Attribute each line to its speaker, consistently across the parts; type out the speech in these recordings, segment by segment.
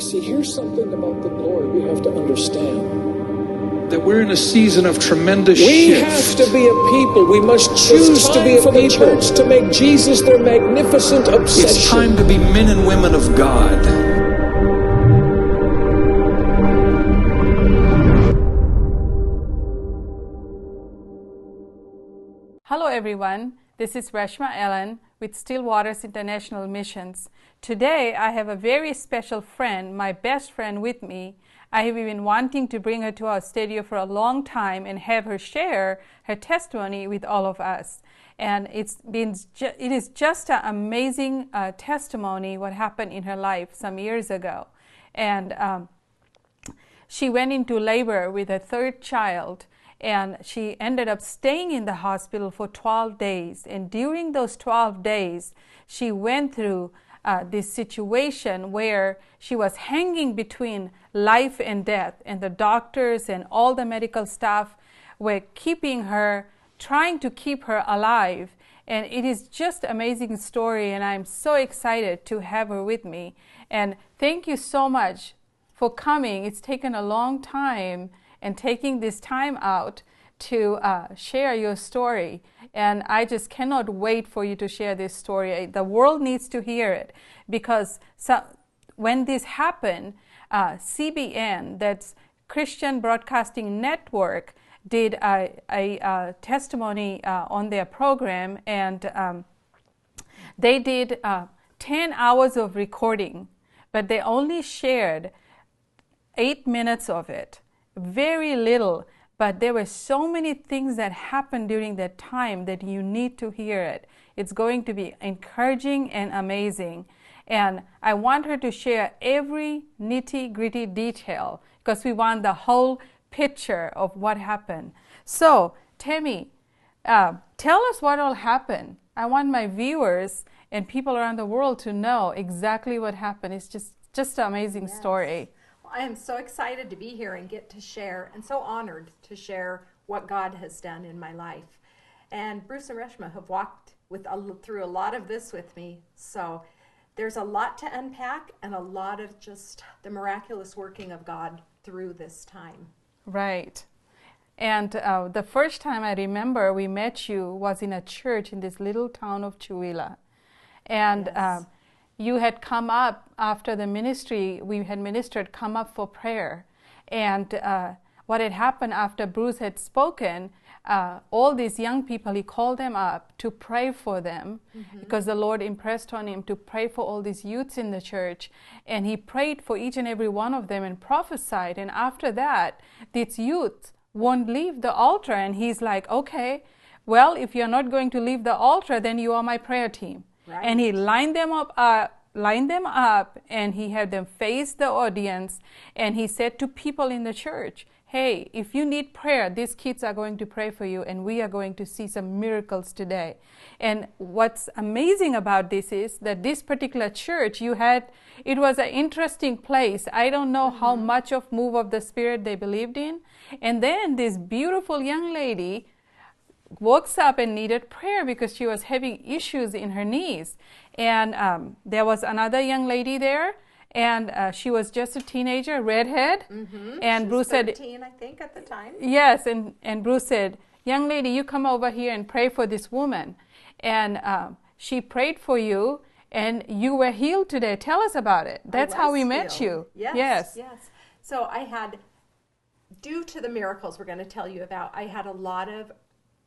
Speaker 1: See, here's something about the glory we have to understand.
Speaker 2: That we're in a season of tremendous
Speaker 1: We
Speaker 2: shift.
Speaker 1: have to be a people. We must choose to be a for the church to make Jesus their magnificent obsession.
Speaker 2: It's time to be men and women of God.
Speaker 3: Hello everyone, this is Reshma Allen with Still Waters International Missions. Today I have a very special friend, my best friend with me. I have been wanting to bring her to our studio for a long time and have her share her testimony with all of us. And it is just an amazing testimony what happened in her life some years ago. And she went into labor with her third child, and she ended up staying in the hospital for 12 days. And during those 12 days, she went through this situation where she was hanging between life and death, and the doctors and all the medical staff were keeping her, trying to keep her alive. And it is just an amazing story, and I'm so excited to have her with me. And thank you so much for coming. It's taken a long time and taking this time out to share your story. And I just cannot wait for you to share this story. The world needs to hear it, because when this happened, CBN, that's Christian Broadcasting Network, did a testimony on their program, and they did 10 hours of recording, but they only shared 8 minutes of it. Very little, but there were so many things that happened during that time that you need to hear it. It's going to be encouraging and amazing. And I want her to share every nitty-gritty detail, because we want the whole picture of what happened. So, Tami, tell us what all happened. I want my viewers and people around the world to know exactly what happened. It's just an amazing story.
Speaker 4: I am so excited to be here and get to share, and so honored to share what God has done in my life. And Bruce and Reshma have walked through a lot of this with me, so there's a lot to unpack and a lot of just the miraculous working of God through this time.
Speaker 3: Right. And the first time I remember we met you was in a church in this little town of 𝗕𝗿𝗃𝗃. And
Speaker 4: Yes.
Speaker 3: You had come up after the ministry, we had ministered, come up for prayer. And what had happened after Bruce had spoken, all these young people, he called them up to pray for them, because the Lord impressed on him to pray for all these youths in the church. And he prayed for each and every one of them and prophesied. And after that, these youths won't leave the altar. And he's like, okay, well, if you're not going to leave the altar, then you are my prayer team. Right. And he lined them up, and he had them face the audience, and he said to people in the church, hey, if you need prayer, these kids are going to pray for you, and we are going to see some miracles today. And what's amazing about this is that this particular church it was an interesting place. I don't know how much of move of the Spirit they believed in. And then this beautiful young lady woke up and needed prayer because she was having issues in her knees. And there was another young lady there, and she was just a teenager, redhead. And Bruce said,
Speaker 4: 13, I think, at the time.
Speaker 3: Yes, and Bruce said, young lady, you come over here and pray for this woman. And she prayed for you, and you were healed today. Tell us about it. That's how we met you.
Speaker 4: Yes. So I had, due to the miracles we're going to tell you about, I had a lot of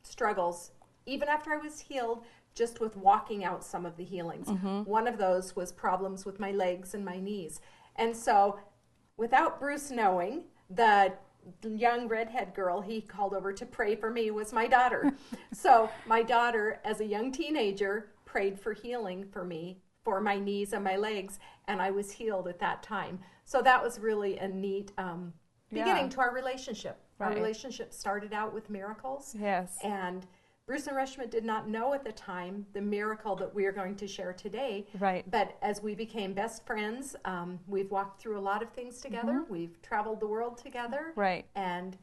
Speaker 4: struggles, even after I was healed, just with walking out some of the healings. One of those was problems with my legs and my knees. And so, without Bruce knowing, the young redhead girl he called over to pray for me was my daughter. So, my daughter, as a young teenager, prayed for healing for me, for my knees and my legs, and I was healed at that time. So, that was really a neat beginning to our relationship. Our relationship started out with miracles.
Speaker 3: Yes.
Speaker 4: And Bruce and Reshma did not know at the time the miracle that we are going to share today.
Speaker 3: Right.
Speaker 4: But as we became best friends, we've walked through a lot of things together. We've traveled the world together.
Speaker 3: Right.
Speaker 4: And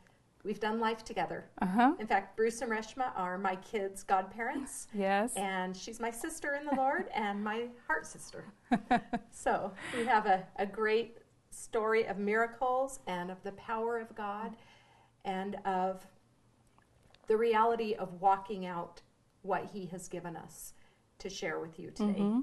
Speaker 4: we've done life together. In fact, Bruce and Reshma are my kids' godparents.
Speaker 3: Yes.
Speaker 4: And she's my sister in the Lord and my heart sister. So we have a great story of miracles and of the power of God and of the reality of walking out what He has given us to share with you today.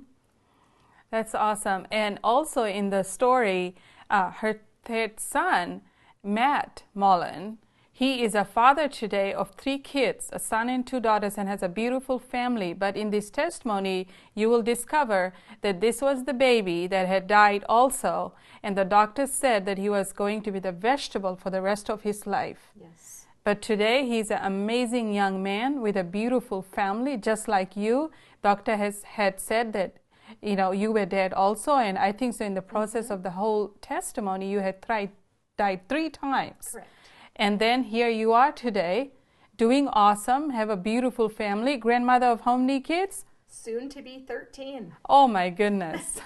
Speaker 3: That's awesome. And also in the story, her third son, 𝗕𝗿𝗂𝗰𝗲, he is a father today of 3 kids, a son and 2 daughters, and has a beautiful family. But in this testimony, you will discover that this was the baby that had died also. And the doctors said that he was going to be the vegetable for the rest of his life.
Speaker 4: Yes.
Speaker 3: But today, he's an amazing young man with a beautiful family, just like you. Doctor had said that, you know, you were dead also. And I think so in the process of the whole testimony, you had died 3 times.
Speaker 4: Correct.
Speaker 3: And then here you are today, doing awesome, have a beautiful family, grandmother of how many kids?
Speaker 4: Soon to be 13.
Speaker 3: Oh my goodness.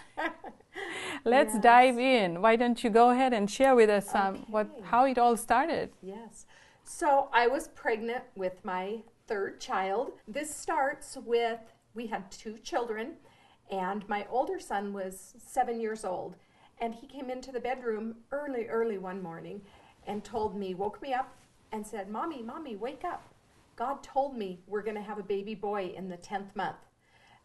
Speaker 3: Let's dive in. Why don't you go ahead and share with us how it all started?
Speaker 4: Yes. So I was pregnant with my 3rd child. This starts with, we had 2 children, and my older son was 7 years old. And he came into the bedroom early one morning and woke me up and said, Mommy, wake up. God told me we're going to have a baby boy in the 10th month.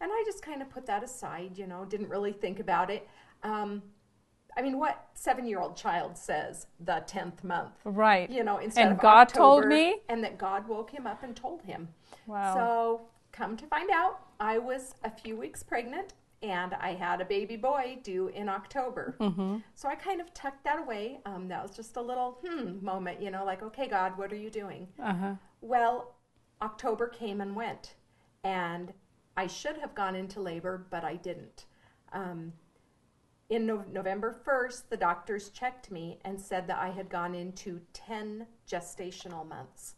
Speaker 4: And I just kind of put that aside, you know, didn't really think about it. I mean, what 7-year-old child says the 10th month?
Speaker 3: Right.
Speaker 4: You know, instead
Speaker 3: and
Speaker 4: of
Speaker 3: God
Speaker 4: October,
Speaker 3: told me?
Speaker 4: And that God woke him up and told him.
Speaker 3: Wow.
Speaker 4: So come to find out, I was a few weeks pregnant. And I had a baby boy due in October. So I kind of tucked that away. That was just a little moment, you know, like, okay, God, what are you doing? Well, October came and went. And I should have gone into labor, but I didn't. In November 1st, the doctors checked me and said that I had gone into 10 gestational months.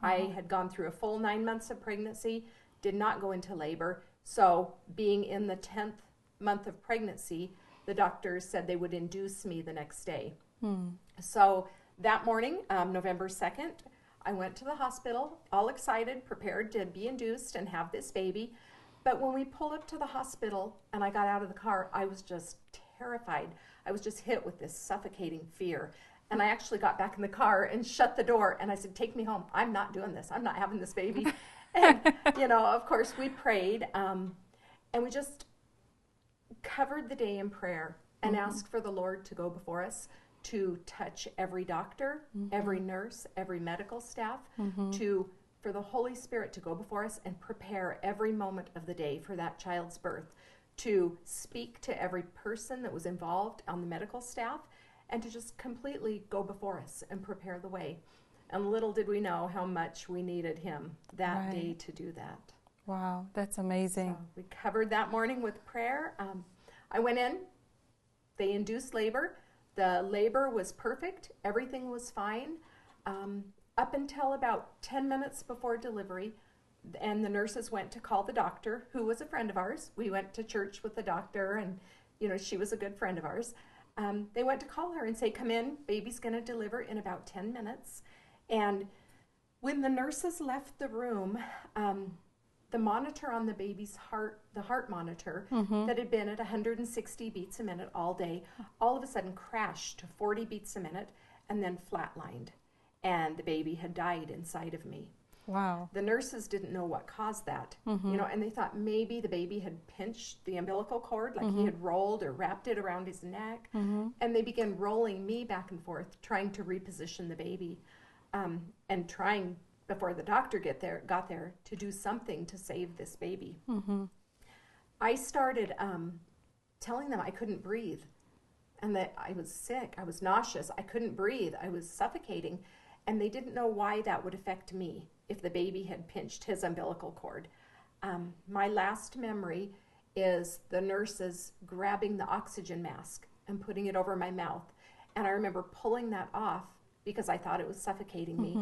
Speaker 4: I had gone through a full 9 months of pregnancy, did not go into labor. So being in the 10th month of pregnancy, the doctors said they would induce me the next day. So that morning, November 2nd, I went to the hospital, all excited, prepared to be induced and have this baby. But when we pulled up to the hospital and I got out of the car, I was just terrified. I was just hit with this suffocating fear. And I actually got back in the car and shut the door. And I said, take me home. I'm not doing this. I'm not having this baby. And, you know, of course, we prayed, and we just covered the day in prayer and asked for the Lord to go before us, to touch every doctor, every nurse, every medical staff, for the Holy Spirit to go before us and prepare every moment of the day for that child's birth, to speak to every person that was involved on the medical staff, and to just completely go before us and prepare the way. And little did we know how much we needed him that day to do that.
Speaker 3: Wow, that's amazing.
Speaker 4: So we covered that morning with prayer. I went in. They induced labor. The labor was perfect. Everything was fine. Up until about 10 minutes before delivery, and the nurses went to call the doctor, who was a friend of ours. We went to church with the doctor, and, you know, she was a good friend of ours. They went to call her and say, come in, baby's going to deliver in about 10 minutes. And when the nurses left the room, the monitor on the baby's heart, the heart monitor that had been at 160 beats a minute all day, all of a sudden crashed to 40 beats a minute and then flatlined. And the baby had died inside of me.
Speaker 3: Wow.
Speaker 4: The nurses didn't know what caused that, you know, and they thought maybe the baby had pinched the umbilical cord, like he had rolled or wrapped it around his neck. And they began rolling me back and forth, trying to reposition the baby. And trying, before the doctor got there, to do something to save this baby. I started telling them I couldn't breathe and that I was sick, I was nauseous, I couldn't breathe, I was suffocating, and they didn't know why that would affect me if the baby had pinched his umbilical cord. My last memory is the nurses grabbing the oxygen mask and putting it over my mouth, and I remember pulling that off because I thought it was suffocating me.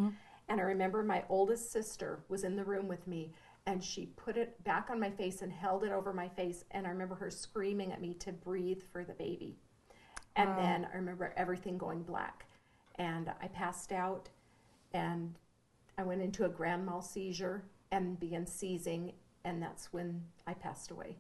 Speaker 4: And I remember my oldest sister was in the room with me, and she put it back on my face and held it over my face, and I remember her screaming at me to breathe for the baby. And then I remember everything going black, and I passed out, and I went into a grand mal seizure and began seizing, and that's when I passed away.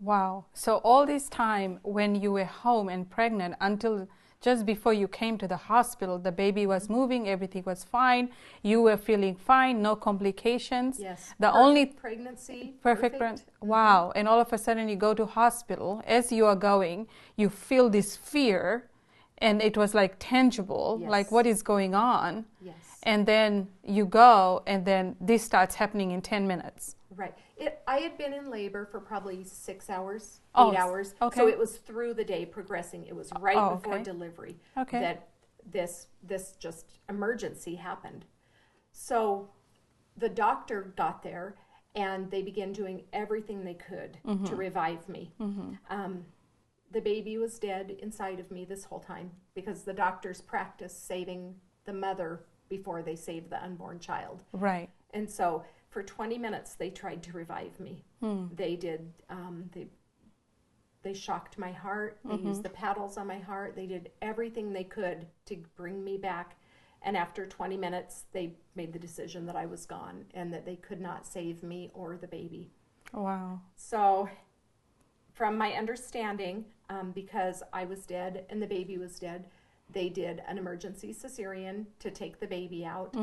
Speaker 3: Wow. So all this time when you were home and pregnant until just before you came to the hospital, the baby was moving, everything was fine, you were feeling fine, no complications.
Speaker 4: Yes.
Speaker 3: The
Speaker 4: Perfect
Speaker 3: only
Speaker 4: pregnancy.
Speaker 3: perfect. Wow. And all of a sudden you go to hospital. As you are going, you feel this fear, and it was like tangible,
Speaker 4: Yes.
Speaker 3: like what is going on?
Speaker 4: Yes.
Speaker 3: And then you go, and then this starts happening in 10 minutes.
Speaker 4: Right. I had been in labor for probably 6 hours, 8
Speaker 3: Oh,
Speaker 4: hours.
Speaker 3: okay.
Speaker 4: So it was through the day progressing. It was right
Speaker 3: Oh,
Speaker 4: before
Speaker 3: okay.
Speaker 4: delivery
Speaker 3: Okay.
Speaker 4: that this just emergency happened. So the doctor got there, and they began doing everything they could to revive me. The baby was dead inside of me this whole time because the doctors practice saving the mother before they save the unborn child.
Speaker 3: Right.
Speaker 4: And so for 20 minutes, they tried to revive me. They did, they shocked my heart. They used the paddles on my heart. They did everything they could to bring me back. And after 20 minutes, they made the decision that I was gone and that they could not save me or the baby.
Speaker 3: Wow.
Speaker 4: So from my understanding, because I was dead and the baby was dead, they did an emergency cesarean to take the baby out.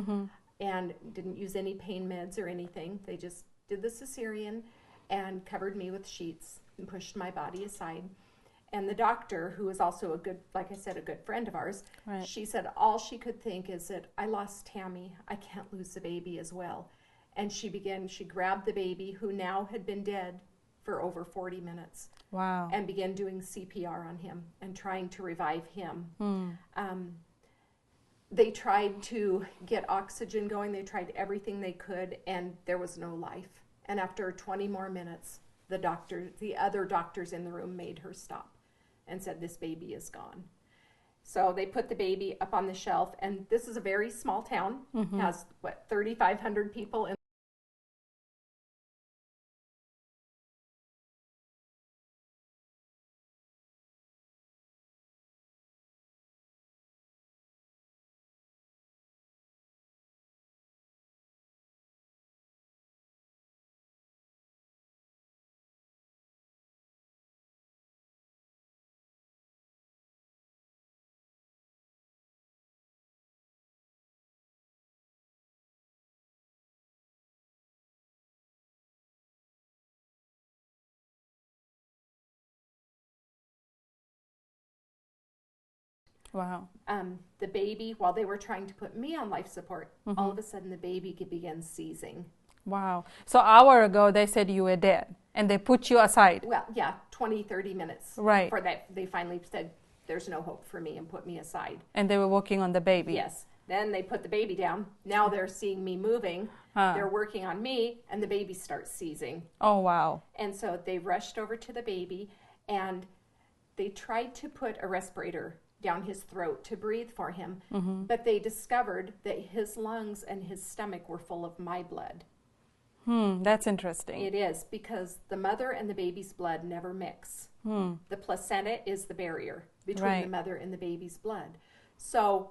Speaker 4: And didn't use any pain meds or anything. They just did the cesarean and covered me with sheets and pushed my body aside. And the doctor, who was also a good, like I said, a good friend of ours,
Speaker 3: Right.
Speaker 4: she said all she could think is that I lost Tami. I can't lose the baby as well. And she grabbed the baby, who now had been dead for over 40 minutes.
Speaker 3: Wow.
Speaker 4: And began doing CPR on him and trying to revive him. They tried to get oxygen going. They tried everything they could, and there was no life. And after 20 more minutes, the other doctors in the room made her stop and said, this baby is gone. So they put the baby up on the shelf, and this is a very small town. Has, 3,500 people in.
Speaker 3: Wow.
Speaker 4: The baby, while they were trying to put me on life support, all of a sudden the baby began seizing.
Speaker 3: Wow. So an hour ago, they said you were dead, and they put you aside.
Speaker 4: Well, yeah, 20, 30 minutes.
Speaker 3: Right.
Speaker 4: For that, they finally said, there's no hope for me, and put me aside.
Speaker 3: And they were working on the baby.
Speaker 4: Yes. Then they put the baby down. Now they're seeing me moving. They're working on me, and the baby starts seizing.
Speaker 3: Oh, wow.
Speaker 4: And so they rushed over to the baby, and they tried to put a respirator down his throat to breathe for him. But they discovered that his lungs and his stomach were full of my blood.
Speaker 3: That's interesting.
Speaker 4: It is, because the mother and the baby's blood never mix. The placenta is the barrier between the mother and the baby's blood. So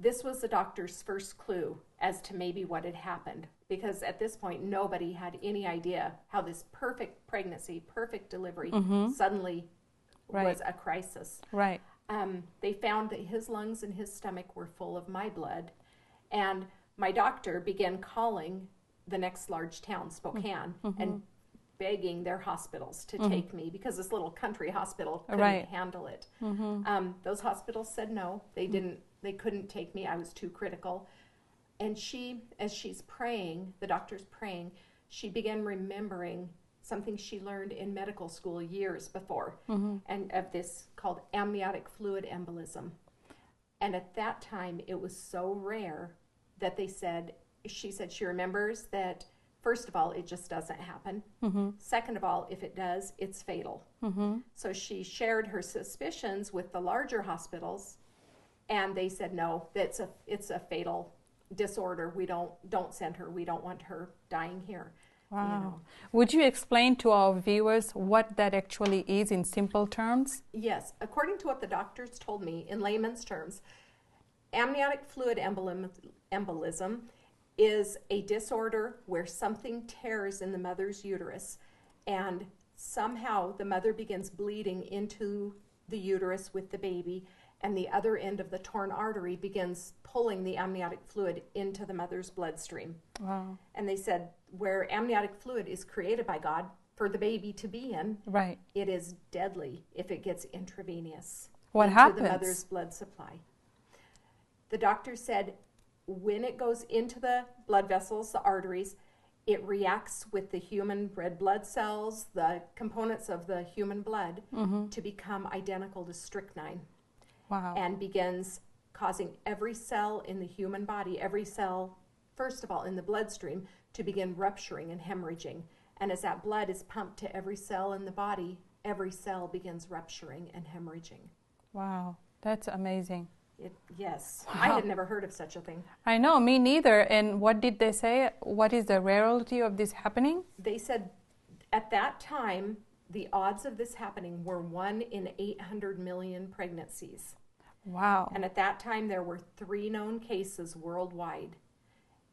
Speaker 4: this was the doctor's first clue as to maybe what had happened, because at this point nobody had any idea how this perfect pregnancy, perfect delivery suddenly was a crisis.
Speaker 3: Right.
Speaker 4: They found that his lungs and his stomach were full of my blood, and my doctor began calling the next large town, Spokane, and begging their hospitals to take me, because this little country hospital couldn't handle it. Those hospitals said no, they couldn't take me. I was too critical. And as she's praying, the doctor's praying, she began remembering something she learned in medical school years before, and of this called amniotic fluid embolism. And at that time, it was so rare that she said she remembers that, first of all, it just doesn't happen. Second of all, if it does, it's fatal. So she shared her suspicions with the larger hospitals, and they said, no, it's a fatal disorder. We don't send her. We don't want her dying here.
Speaker 3: Wow.
Speaker 4: You know.
Speaker 3: Would you explain to our viewers what that actually is in simple terms?
Speaker 4: Yes. According to what the doctors told me in layman's terms, amniotic fluid embolism is a disorder where something tears in the mother's uterus, and somehow the mother begins bleeding into the uterus with the baby, and the other end of the torn artery begins pulling the amniotic fluid into the mother's bloodstream.
Speaker 3: Wow.
Speaker 4: And they said where amniotic fluid is created by God for the baby to be in,
Speaker 3: Right.
Speaker 4: it is deadly if it gets intravenous
Speaker 3: What
Speaker 4: into
Speaker 3: happens?
Speaker 4: the mother's blood supply. The doctor said when it goes into the blood vessels, the arteries, it reacts with the human red blood cells, the components of the human blood, to become identical to strychnine.
Speaker 3: Wow.
Speaker 4: And begins causing every cell in the human body, every cell, first of all, in the bloodstream, to begin rupturing and hemorrhaging. And as that blood is pumped to every cell in the body, every cell begins rupturing and hemorrhaging.
Speaker 3: Wow. That's amazing.
Speaker 4: Yes.
Speaker 3: Wow.
Speaker 4: I had never heard of such a thing.
Speaker 3: I know, me neither. And what did they say? What is the rarity of this happening?
Speaker 4: They said at that time, the odds of this happening were 1 in 800 million pregnancies.
Speaker 3: Wow.
Speaker 4: And at that time, there were 3 known cases worldwide,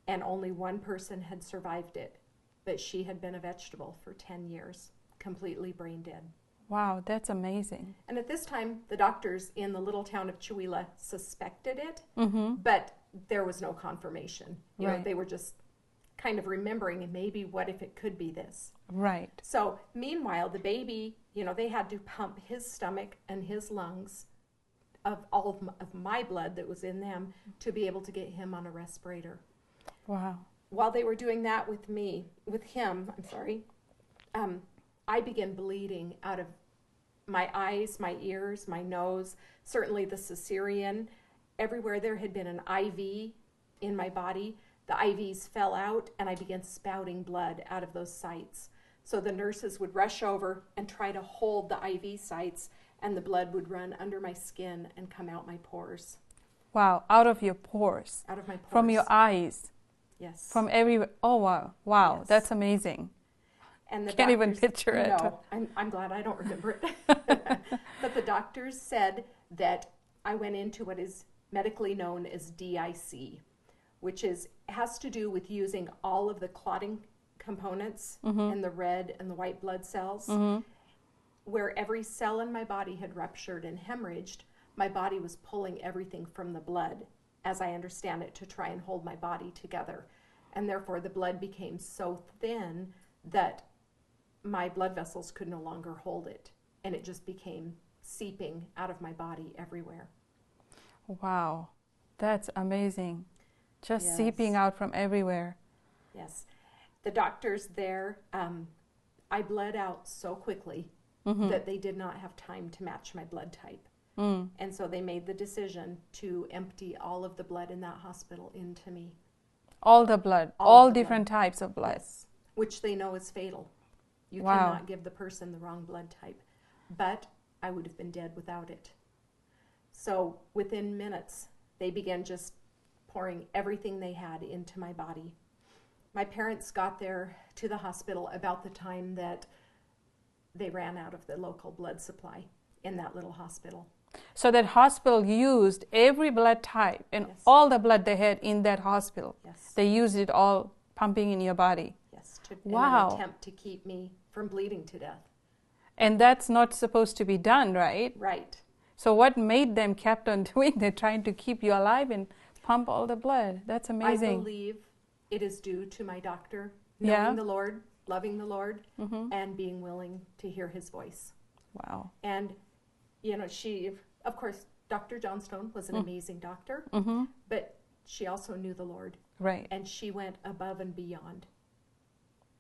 Speaker 4: and only one person had survived it. But she had been a vegetable for 10 years, completely brain dead.
Speaker 3: Wow, that's amazing.
Speaker 4: And at this time, the doctors in the little town of 𝗕𝗿𝗃 suspected it, but there was no confirmation. You know,
Speaker 3: Right.
Speaker 4: they were just kind of remembering, maybe what if it could be this?
Speaker 3: Right.
Speaker 4: So meanwhile, the baby, you know, they had to pump his stomach and his lungs of all of my blood that was in them to be able to get him on a respirator.
Speaker 3: Wow.
Speaker 4: While they were doing that with him, I began bleeding out of my eyes, my ears, my nose, certainly the cesarean. Everywhere there had been an IV in my body, the IVs fell out and I began spouting blood out of those sites. So the nurses would rush over and try to hold the IV sites, and the blood would run under my skin and come out my pores.
Speaker 3: Wow, out of your pores.
Speaker 4: Out of my pores.
Speaker 3: From your eyes.
Speaker 4: Yes.
Speaker 3: From everywhere. Oh, wow. Wow,
Speaker 4: Yes.
Speaker 3: That's amazing.
Speaker 4: And the
Speaker 3: Can't even
Speaker 4: doctors-
Speaker 3: picture it.
Speaker 4: No, I'm glad I don't remember it. But the doctors said that I went into what is medically known as DIC, which has to do with using all of the clotting components in the red and the white blood cells. Where every cell in my body had ruptured and hemorrhaged, my body was pulling everything from the blood, as I understand it, to try and hold my body together. And therefore the blood became so thin that my blood vessels could no longer hold it, and it just became seeping out of my body everywhere.
Speaker 3: Wow, that's amazing. Just
Speaker 4: Yes.
Speaker 3: seeping out from everywhere.
Speaker 4: Yes. The doctors there, I bled out so quickly that they did not have time to match my blood type. And so they made the decision to empty all of the blood in that hospital into me.
Speaker 3: All the blood,
Speaker 4: All
Speaker 3: all
Speaker 4: the
Speaker 3: different types of blood.
Speaker 4: Yes. Which they know is fatal. You
Speaker 3: Wow.
Speaker 4: cannot give the person the wrong blood type. But I would have been dead without it. So within minutes, they began just pouring everything they had into my body. My parents got there to the hospital about the time that they ran out of the local blood supply in that little hospital.
Speaker 3: So that hospital used every blood type and
Speaker 4: Yes.
Speaker 3: all the blood they had in that hospital.
Speaker 4: Yes.
Speaker 3: They used it all pumping in your body.
Speaker 4: Yes, in
Speaker 3: Wow.
Speaker 4: an attempt to keep me from bleeding to death.
Speaker 3: And that's not supposed to be done, right?
Speaker 4: Right.
Speaker 3: So what made them kept on doing? They're trying to keep you alive and pump all the blood. That's
Speaker 4: I
Speaker 3: amazing.
Speaker 4: believe it is due to my doctor
Speaker 3: Yeah.
Speaker 4: knowing the Lord, loving the Lord, and being willing to hear his voice.
Speaker 3: Wow.
Speaker 4: And, you know, of course, Dr. Johnstone was an amazing doctor, but she also knew the Lord.
Speaker 3: Right.
Speaker 4: And she went above and beyond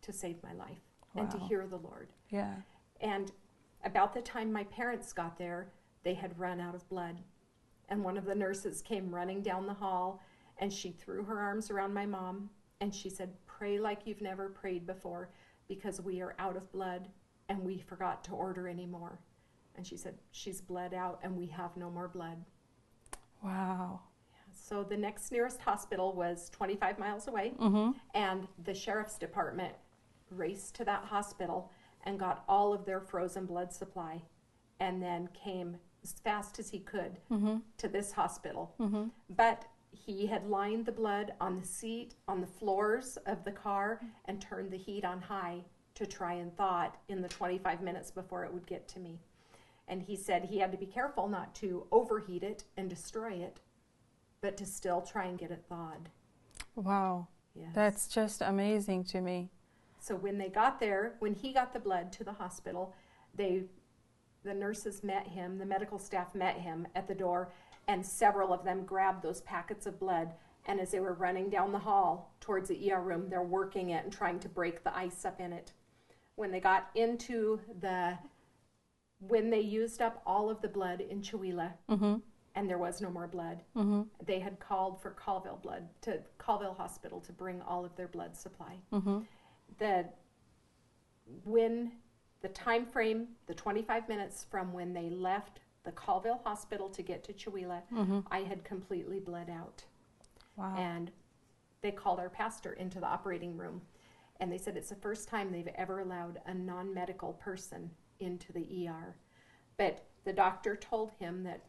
Speaker 4: to save my life and to
Speaker 3: Wow.
Speaker 4: hear the Lord.
Speaker 3: Yeah.
Speaker 4: And about the time my parents got there, they had run out of blood. And one of the nurses came running down the hall, and she threw her arms around my mom, and she said, "Pray like you've never prayed before, because we are out of blood, and we forgot to order any more." And she said, "She's bled out, and we have no more blood."
Speaker 3: Wow.
Speaker 4: So the next nearest hospital was 25 miles away, and the sheriff's department raced to that hospital and got all of their frozen blood supply, and then came as fast as he could to this hospital. But he had lined the blood on the seat, on the floors of the car, and turned the heat on high to try and thaw it in the 25 minutes before it would get to me. And he said he had to be careful not to overheat it and destroy it, but to still try and get it thawed.
Speaker 3: Wow.
Speaker 4: Yes.
Speaker 3: That's just amazing to me.
Speaker 4: So when they got there, when he got the blood to the hospital, the nurses met him, the medical staff met him at the door, and several of them grabbed those packets of blood. And as they were running down the hall towards the ER room, they're working it and trying to break the ice up in it. When they got into when they used up all of the blood in 𝗕𝗿𝗃𝗃, and there was no more blood, they had called for 𝗕𝗿𝗃𝗃𝗃 Hospital to bring all of their blood supply. When the time frame, the 25 minutes from when they left the 𝗕𝗿𝗃 Hospital to get to 𝗕𝗿𝗃, I had completely bled out.
Speaker 3: Wow.
Speaker 4: And they called our pastor into the operating room, and they said it's the first time they've ever allowed a non-medical person into the ER. But the doctor told him that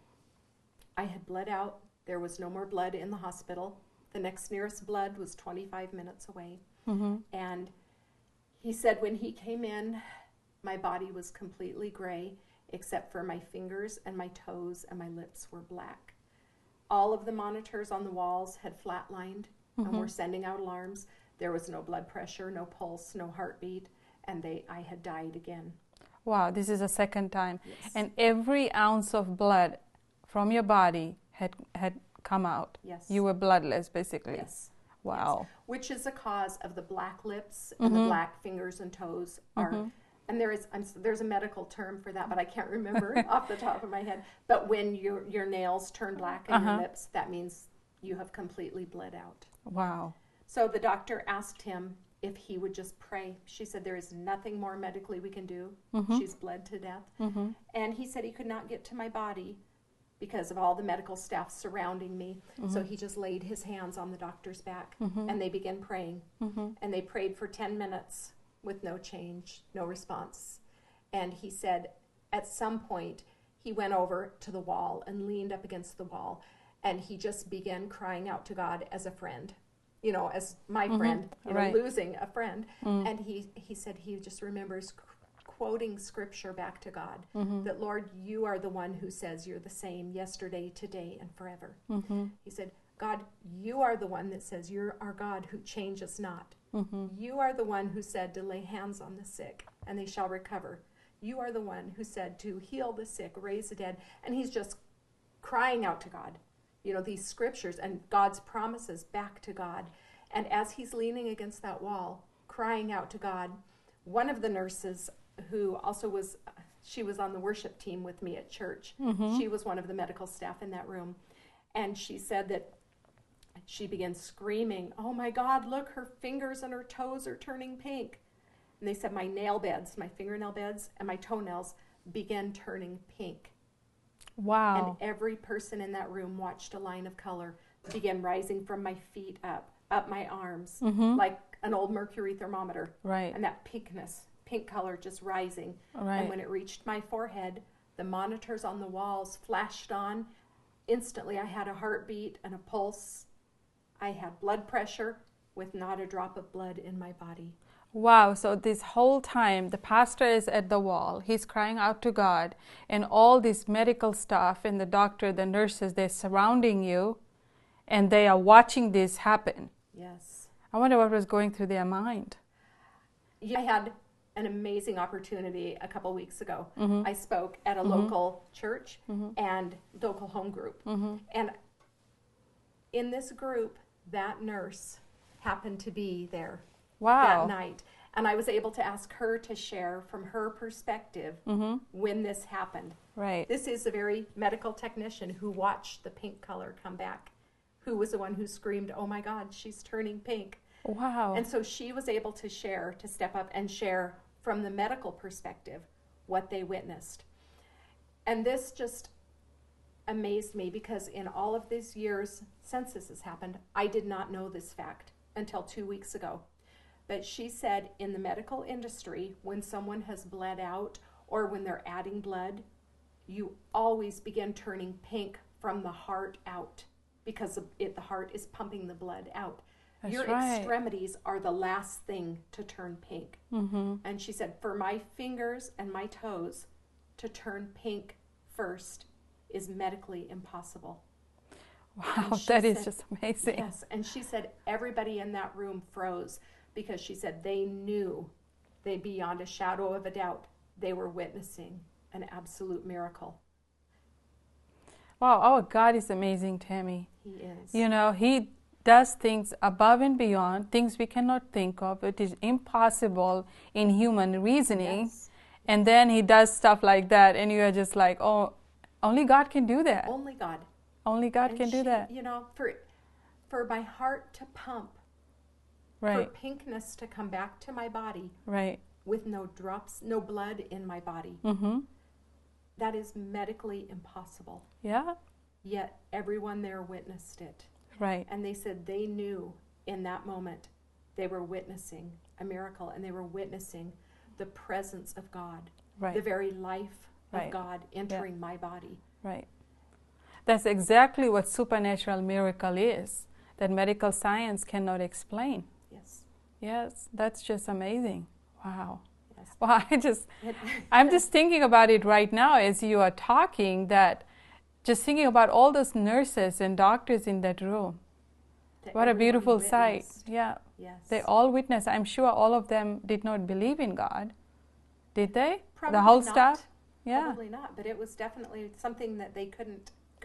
Speaker 4: I had bled out. There was no more blood in the hospital. The next nearest blood was 25 minutes away. And he said when he came in, my body was completely gray, except for my fingers and my toes, and my lips were black. All of the monitors on the walls had flatlined and were sending out alarms. There was no blood pressure, no pulse, no heartbeat, and I had died again.
Speaker 3: Wow, this is the second time.
Speaker 4: Yes.
Speaker 3: And every ounce of blood from your body had come out.
Speaker 4: Yes.
Speaker 3: You were bloodless, basically.
Speaker 4: Yes.
Speaker 3: Wow.
Speaker 4: Yes. Which is the cause of the black lips and the black fingers and toes are. And there's a medical term for that, but I can't remember off the top of my head. But when your nails turn black in your lips, that means you have completely bled out.
Speaker 3: Wow.
Speaker 4: So the doctor asked him if he would just pray. She said, there is nothing more medically we can do. She's bled to death. And he said he could not get to my body because of all the medical staff surrounding me. So he just laid his hands on the doctor's back, and they began praying. And they prayed for 10 minutes with no change, no response. And he said at some point he went over to the wall and leaned up against the wall, and he just began crying out to God as a friend, as my friend, losing a friend. And he said he just remembers quoting scripture back to God, that Lord, you are the one who says you're the same yesterday, today, and forever. He said, God, you are the one that says you're our God who changes not. You are the one who said to lay hands on the sick and they shall recover. You are the one who said to heal the sick, raise the dead. And he's just crying out to God, these scriptures and God's promises back to God. And as he's leaning against that wall, crying out to God, one of the nurses who also she was on the worship team with me at church. She was one of the medical staff in that room. And she said that she began screaming, oh my God, look, her fingers and her toes are turning pink. And they said my fingernail beds and my toenails began turning pink.
Speaker 3: Wow.
Speaker 4: And every person in that room watched a line of color begin rising from my feet up my arms, like an old mercury thermometer.
Speaker 3: Right.
Speaker 4: And that pink color just rising.
Speaker 3: Right.
Speaker 4: And when it reached my forehead, the monitors on the walls flashed on. Instantly, I had a heartbeat and a pulse. I had blood pressure with not a drop of blood in my body.
Speaker 3: Wow, so this whole time the pastor is at the wall, he's crying out to God, and all this medical staff and the doctor, the nurses, they're surrounding you and they are watching this happen.
Speaker 4: Yes.
Speaker 3: I wonder what was going through their mind.
Speaker 4: I had an amazing opportunity a couple weeks ago. I spoke at a local church and local home group. And in this group, that nurse happened to be there that night. And I was able to ask her to share from her perspective when this happened.
Speaker 3: Right.
Speaker 4: This is a very medical technician who watched the pink color come back, who was the one who screamed, oh my God, she's turning pink.
Speaker 3: Wow.
Speaker 4: And so she was able to step up and share from the medical perspective what they witnessed. And this just amazed me because in all of these years since this has happened, I did not know this fact until 2 weeks ago. But she said in the medical industry, when someone has bled out or when they're adding blood, you always begin turning pink from the heart out because the heart is pumping the blood out.
Speaker 3: That's
Speaker 4: Your
Speaker 3: right.
Speaker 4: extremities are the last thing to turn pink. And she said, for my fingers and my toes, to turn pink first is medically impossible.
Speaker 3: Wow, that is just amazing.
Speaker 4: Yes, and she said everybody in that room froze because she said they knew, they beyond a shadow of a doubt, they were witnessing an absolute miracle.
Speaker 3: Wow, our God is amazing, Tami.
Speaker 4: He is.
Speaker 3: You know, He does things above and beyond, things we cannot think of. It is impossible in human reasoning.
Speaker 4: Yes.
Speaker 3: And then He does stuff like that, and you are just like, oh, only God can do that.
Speaker 4: Only God.
Speaker 3: Only God
Speaker 4: And
Speaker 3: can do that.
Speaker 4: You know, for my heart to pump,
Speaker 3: Right,
Speaker 4: for pinkness to come back to my body
Speaker 3: right.
Speaker 4: with no drops, no blood in my body,
Speaker 3: Mm-hmm.
Speaker 4: that is medically impossible.
Speaker 3: Yeah,
Speaker 4: Yet everyone there witnessed it.
Speaker 3: right.
Speaker 4: And they said they knew in that moment they were witnessing a miracle, and they were witnessing the presence of God,
Speaker 3: Right.
Speaker 4: the very life of
Speaker 3: Right.
Speaker 4: God entering my body.
Speaker 3: Right. That's exactly what supernatural miracle is, that medical science cannot explain.
Speaker 4: Yes.
Speaker 3: Yes, that's just amazing. Wow.
Speaker 4: Yes.
Speaker 3: Well, I'm just thinking about it right now as you are talking, that just thinking about all those nurses and doctors in that room.
Speaker 4: That
Speaker 3: What a
Speaker 4: everyone
Speaker 3: beautiful sight.
Speaker 4: witnessed.
Speaker 3: Yeah.
Speaker 4: Yes.
Speaker 3: They all witnessed. I'm sure all of them did not believe in God. Did they?
Speaker 4: Probably
Speaker 3: the whole
Speaker 4: not.
Speaker 3: staff? Yeah.
Speaker 4: Probably not, but it was definitely something that they could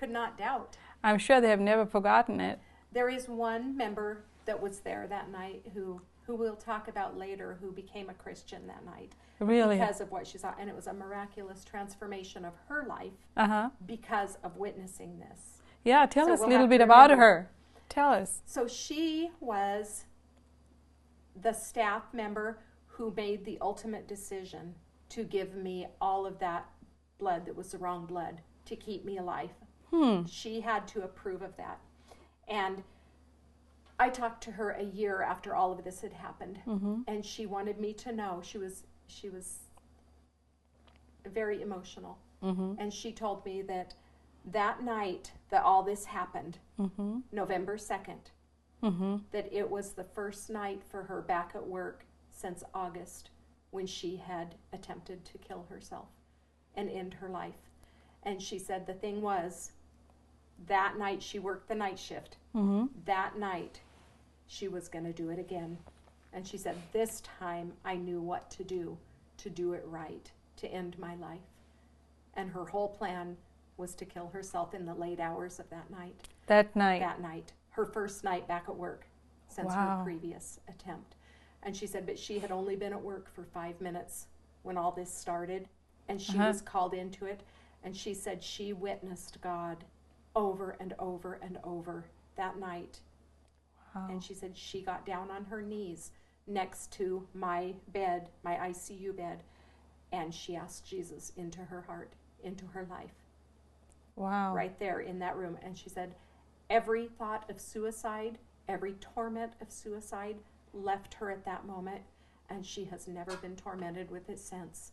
Speaker 4: not doubt.
Speaker 3: I'm sure they have never forgotten it.
Speaker 4: There is one member that was there that night who we'll talk about later, who became a Christian that night.
Speaker 3: Really?
Speaker 4: Because of what she saw. And it was a miraculous transformation of her life
Speaker 3: Uh-huh.
Speaker 4: because of witnessing this.
Speaker 3: Yeah, tell
Speaker 4: So
Speaker 3: us
Speaker 4: we'll
Speaker 3: a little
Speaker 4: have
Speaker 3: bit
Speaker 4: to
Speaker 3: about
Speaker 4: remember.
Speaker 3: her. Tell us.
Speaker 4: So she was the staff member who made the ultimate decision to give me all of that blood that was the wrong blood to keep me alive. She had to approve of that. And I talked to her a year after all of this had happened, and she wanted me to know. She was very emotional, and she told me that night that all this happened, November 2nd, that it was the first night for her back at work since August, when she had attempted to kill herself and end her life. And she said the thing was, that night she worked the night shift. That night she was going to do it again. And she said, this time I knew what to do it right, to end my life. And her whole plan was to kill herself in the late hours of that night.
Speaker 3: That night.
Speaker 4: That night. Her first night back at work since
Speaker 3: Wow.
Speaker 4: her previous attempt. And she said, but she had only been at work for 5 minutes when all this started. And she was called into it. And she said she witnessed God over and over and over that night.
Speaker 3: Wow.
Speaker 4: And she said she got down on her knees next to my bed, my ICU bed, and she asked Jesus into her heart, into her life,
Speaker 3: Wow.
Speaker 4: right there in that room. And she said every thought of suicide, every torment of suicide left her at that moment, and she has never been tormented with it since.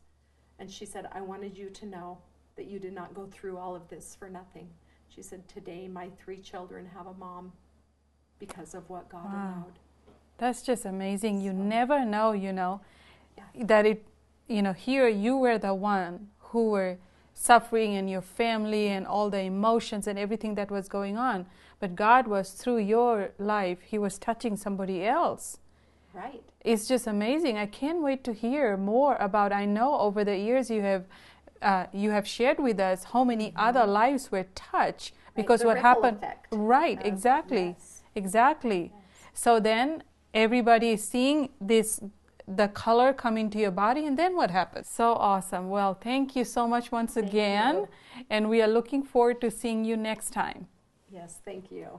Speaker 4: And she said, I wanted you to know that you did not go through all of this for nothing. She said, today my 3 children have a mom because of what God allowed.
Speaker 3: That's just amazing. You never know,
Speaker 4: Yeah.
Speaker 3: that it, here you were the one who were suffering, in your family and all the emotions and everything that was going on. But God was, through your life, He was touching somebody else.
Speaker 4: Right.
Speaker 3: It's just amazing. I can't wait to hear more about, I know over the years you have shared with us how many other lives were touched because
Speaker 4: the
Speaker 3: what
Speaker 4: ripple
Speaker 3: happened.
Speaker 4: effect
Speaker 3: Right,
Speaker 4: of-
Speaker 3: exactly.
Speaker 4: yes.
Speaker 3: Exactly. So then everybody is seeing the color come into your body, and then what happens? So awesome. Well, thank you so much once again.
Speaker 4: you.
Speaker 3: And we are looking forward to seeing you next time.
Speaker 4: Yes, thank you.